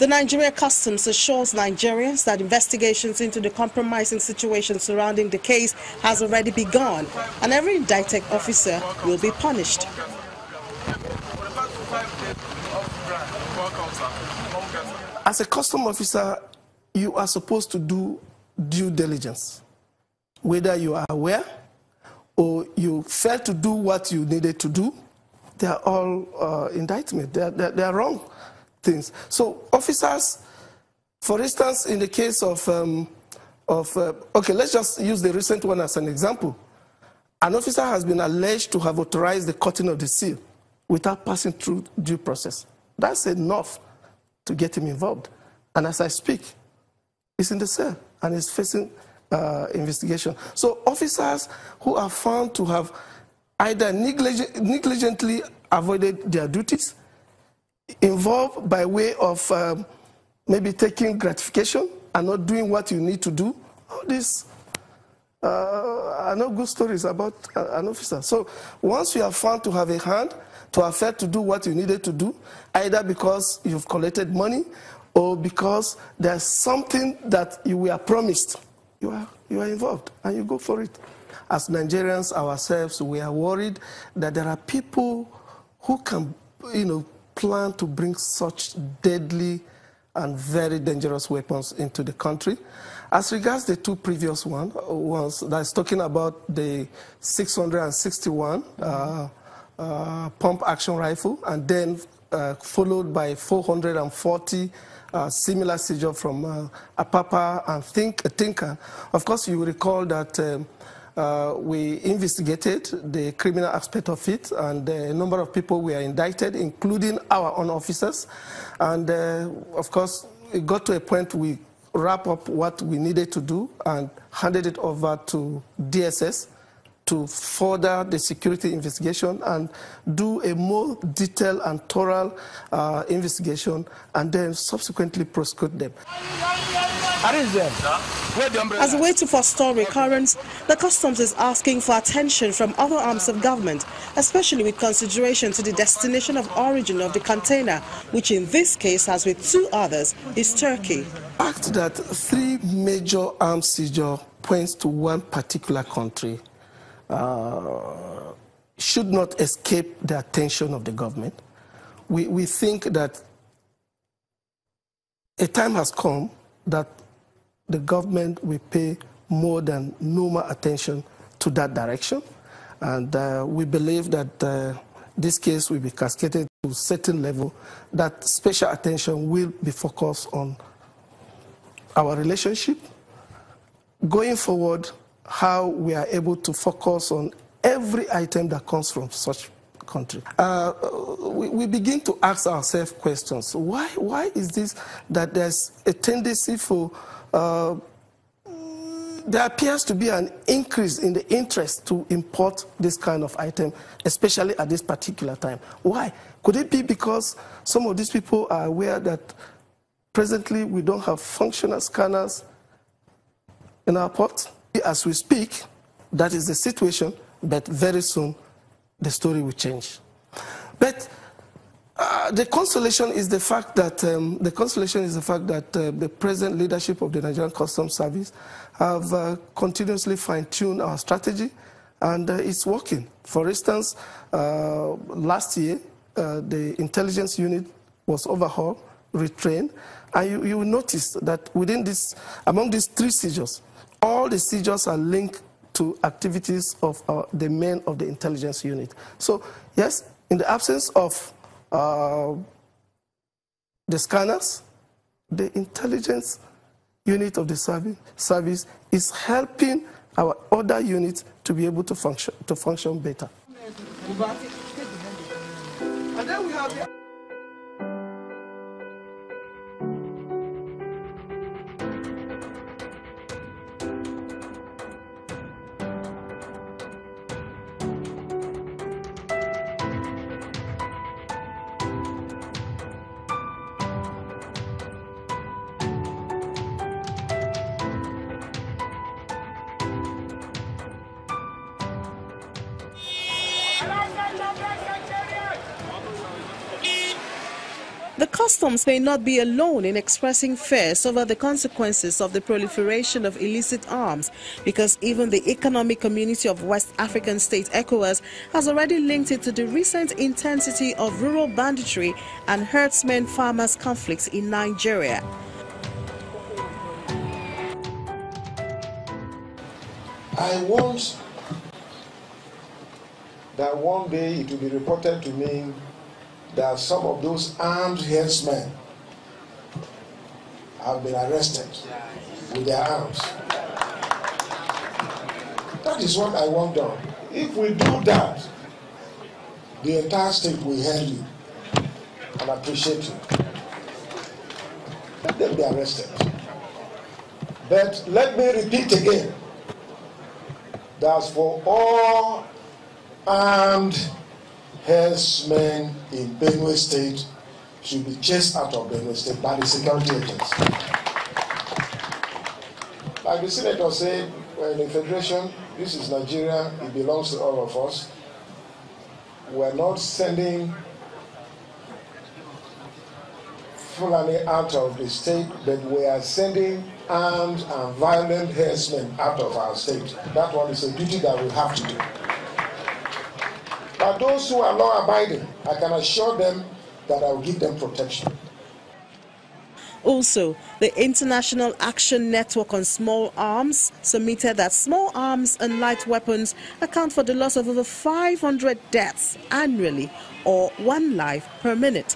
The Nigeria Customs assures Nigerians that investigations into the compromising situation surrounding the case has already begun, and every indicted officer will be punished. As a custom officer, you are supposed to do due diligence, whether you are aware or you failed to do what you needed to do. They are all indictment. They are wrong things. So officers, for instance, in the case of okay, let's just use the recent one as an example. An officer has been alleged to have authorized the cutting of the seal without passing through due process. That's enough to get him involved. And as I speak, he's in the cell and is facing investigation. So officers who are found to have either negligently avoided their duties, involved by way of maybe taking gratification and not doing what you need to do, all these are not good stories about an officer. So once you are found to have a hand, to have failed to do what you needed to do, either because you've collected money or because there's something that you were promised, you are involved and you go for it. As Nigerians ourselves, we are worried that there are people who can, plan to bring such deadly and very dangerous weapons into the country. As regards the two previous ones, that's talking about the 661 pump action rifle, and then followed by 440 similar seizure from Apapa and Tinker. Of course, you will recall that we investigated the criminal aspect of it, and a number of people were indicted, including our own officers. And of course, it got to a point we wrap up what we needed to do and handed it over to DSS to further the security investigation and do a more detailed and thorough investigation, and then subsequently prosecute them. As a way to forestall recurrence, the Customs is asking for attention from other arms of government, especially with consideration to the destination of origin of the container, which in this case, as with two others, is Turkey. The fact that 3 major arms seizure points to one particular country should not escape the attention of the government. We think that a time has come that the government will pay more than normal attention to that direction. And we believe that this case will be cascaded to a certain level, that special attention will be focused on our relationship. Going forward, how we are able to focus on every item that comes from such country. We begin to ask ourselves questions. Why is this that there's a tendency for, there appears to be an increase in the interest to import this kind of item, especially at this particular time? Why? Could it be because some of these people are aware that presently we don't have functional scanners in our ports? As we speak, that is the situation, but very soon the story will change. But the consolation is the fact that the present leadership of the Nigerian Customs Service have continuously fine-tuned our strategy, and it's working. For instance, last year the intelligence unit was overhauled, retrained, and you will notice that within this, among these 3 seizures, all the seizures are linked to activities of the men of the intelligence unit. So, yes, in the absence of the scanners, the intelligence unit of the service is helping our other units to be able to function better. And then we have the The customs may not be alone in expressing fears over the consequences of the proliferation of illicit arms, because even the Economic Community of West African States, ECOWAS, has already linked it to the recent intensity of rural banditry and herdsmen-farmers conflicts in Nigeria. I want that one day it will be reported to me that some of those armed herdsmen have been arrested with their arms. That is what I want done. If we do that, the entire state will hail you and appreciate you. Let them be arrested. But let me repeat again, that for all armed herdsmen in Benue State should be chased out of Benue State by the security agents. Like the senator said, we're in a federation, this is Nigeria, it belongs to all of us. We're not sending Fulani out of the state, but we are sending armed and violent herdsmen out of our state. That one is a duty that we have to do. But those who are law-abiding, I can assure them that I will give them protection. Also, the International Action Network on Small Arms submitted that small arms and light weapons account for the loss of over 500 deaths annually, or 1 life per minute.